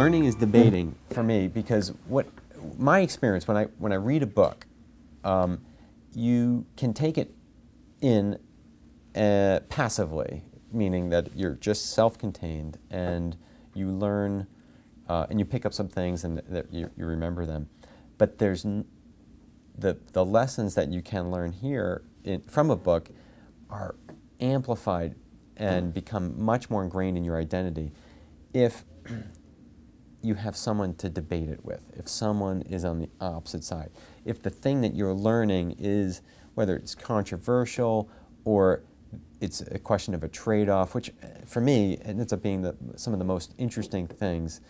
learning is debating for me, because what my experience when I read a book, you can take it in passively, meaning that you're just self-contained and you learn and you pick up some things and that you remember them. But there's the lessons that you can learn here from a book are amplified and become much more ingrained in your identity if you have someone to debate it with, if someone is on the opposite side, if the thing that you're learning is, whether it's controversial or it's a question of a trade-off, which for me ends up being some of the most interesting things.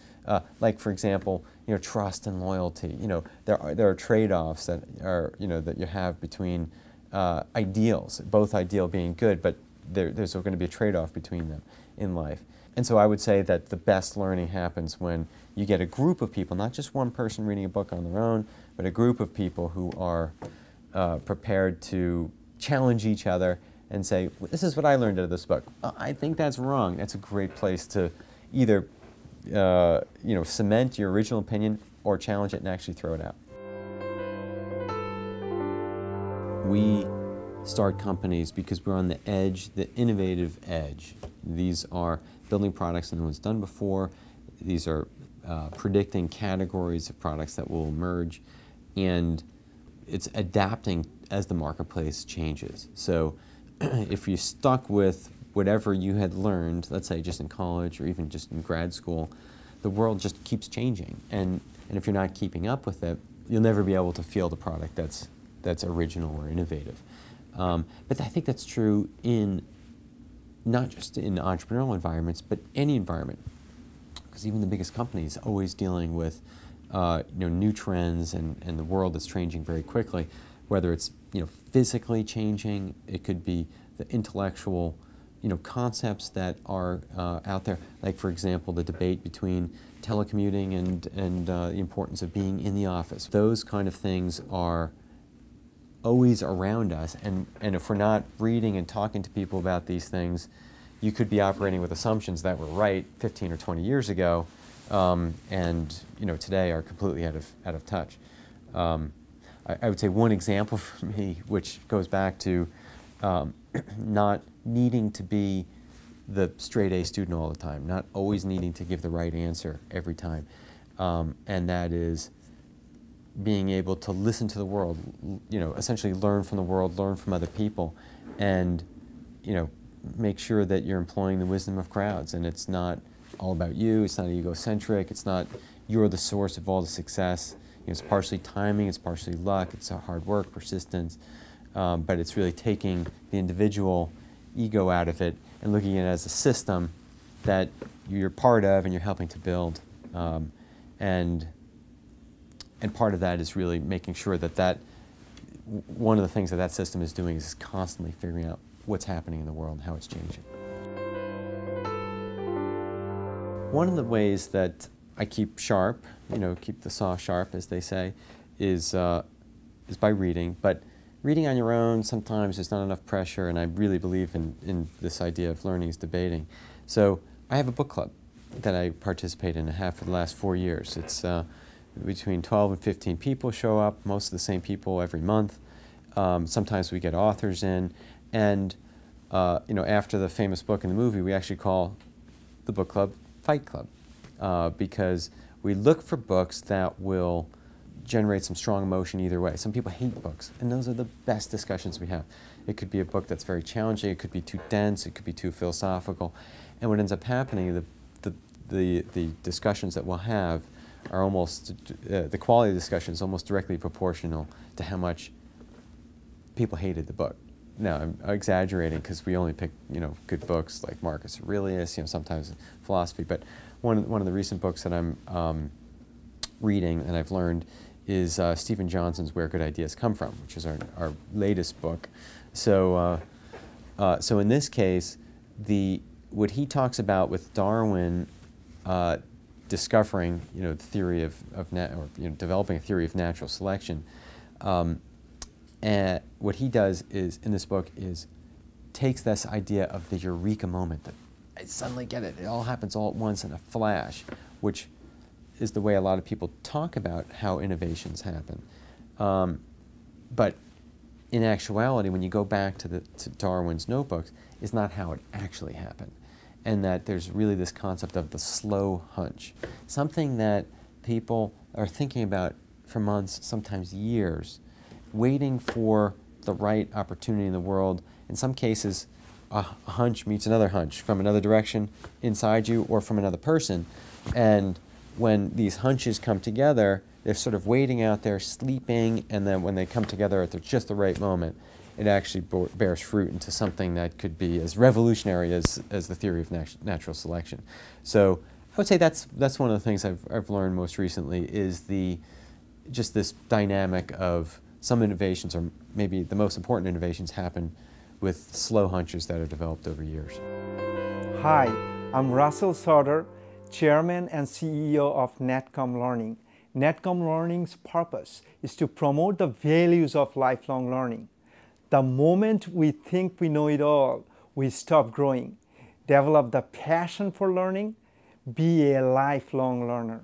Like, for example, trust and loyalty. There are trade-offs that are, that you have between ideals, both ideal being good, but there's going to be a trade-off between them in life. And so I would say that the best learning happens when you get a group of people, not just one person reading a book on their own, but a group of people who are prepared to challenge each other and say, this is what I learned out of this book. I think that's wrong. That's a great place to either cement your original opinion or challenge it and actually throw it out. We start companies because we're on the edge, the innovative edge. These are building products that no one's done before. These are predicting categories of products that will emerge, and it's adapting as the marketplace changes. So if you're stuck with whatever you had learned, let's say just in college or even just in grad school, the world just keeps changing. And if you're not keeping up with it, you'll never be able to feel the product that's original or innovative. But I think that's true in not just in entrepreneurial environments, but any environment. Because even the biggest companies are always dealing with new trends and the world that's changing very quickly. Whether it's physically changing, it could be the intellectual concepts that are out there. Like, for example, the debate between telecommuting and the importance of being in the office. Those kind of things are always around us, and if we're not reading and talking to people about these things, you could be operating with assumptions that were right 15 or 20 years ago, and today are completely out of touch. I would say one example for me, which goes back to not needing to be the straight A student all the time, not always needing to give the right answer every time, and that is being able to listen to the world, essentially learn from the world, learn from other people, and make sure that you're employing the wisdom of crowds, and it's not all about you, it's not egocentric, it's not you're the source of all the success. It's partially timing, it's partially luck, it's hard work, persistence, but it's really taking the individual ego out of it and looking at it as a system that you're part of and you're helping to build. And part of that is really making sure that one of the things that system is doing is constantly figuring out what's happening in the world and how it's changing. One of the ways that I keep sharp, keep the saw sharp, as they say, is by reading. But reading on your own, sometimes there's not enough pressure, and I really believe in this idea of learning is debating. So I have a book club that I participate in and have for the last 4 years. It's between 12 and 15 people show up, most of the same people every month. Sometimes we get authors in, and after the famous book and the movie, we actually call the book club Fight Club, because we look for books that will generate some strong emotion either way. Some people hate books, and those are the best discussions we have. It could be a book that's very challenging, it could be too dense, it could be too philosophical, and what ends up happening, the discussions that we'll have are almost, the quality of the discussion is almost directly proportional to how much people hated the book. Now, I'm exaggerating because we only pick, good books like Marcus Aurelius, sometimes philosophy, but one of the recent books that I'm reading and I've learned is Stephen Johnson's Where Good Ideas Come From, which is our latest book. So, so in this case, what he talks about with Darwin discovering, the theory of developing a theory of natural selection, and what he does is in this book is takes this idea of the eureka moment, that I suddenly get it, it all happens all at once in a flash, which is the way a lot of people talk about how innovations happen. But in actuality, when you go back to Darwin's notebooks, is not how it actually happened. And that there's really this concept of the slow hunch, something that people are thinking about for months, sometimes years, waiting for the right opportunity in the world. In some cases, a hunch meets another hunch from another direction inside you or from another person. And when these hunches come together, they're sort of waiting out there, sleeping, and then when they come together at just the right moment, it actually bears fruit into something that could be as revolutionary as the theory of natural selection. So I would say that's one of the things I've learned most recently is just this dynamic of some innovations, or maybe the most important innovations, happen with slow hunches that are developed over years. Hi, I'm Russell Sarder, Chairman and CEO of Netcom Learning. Netcom Learning's purpose is to promote the values of lifelong learning. The moment we think we know it all, we stop growing. Develop the passion for learning, be a lifelong learner.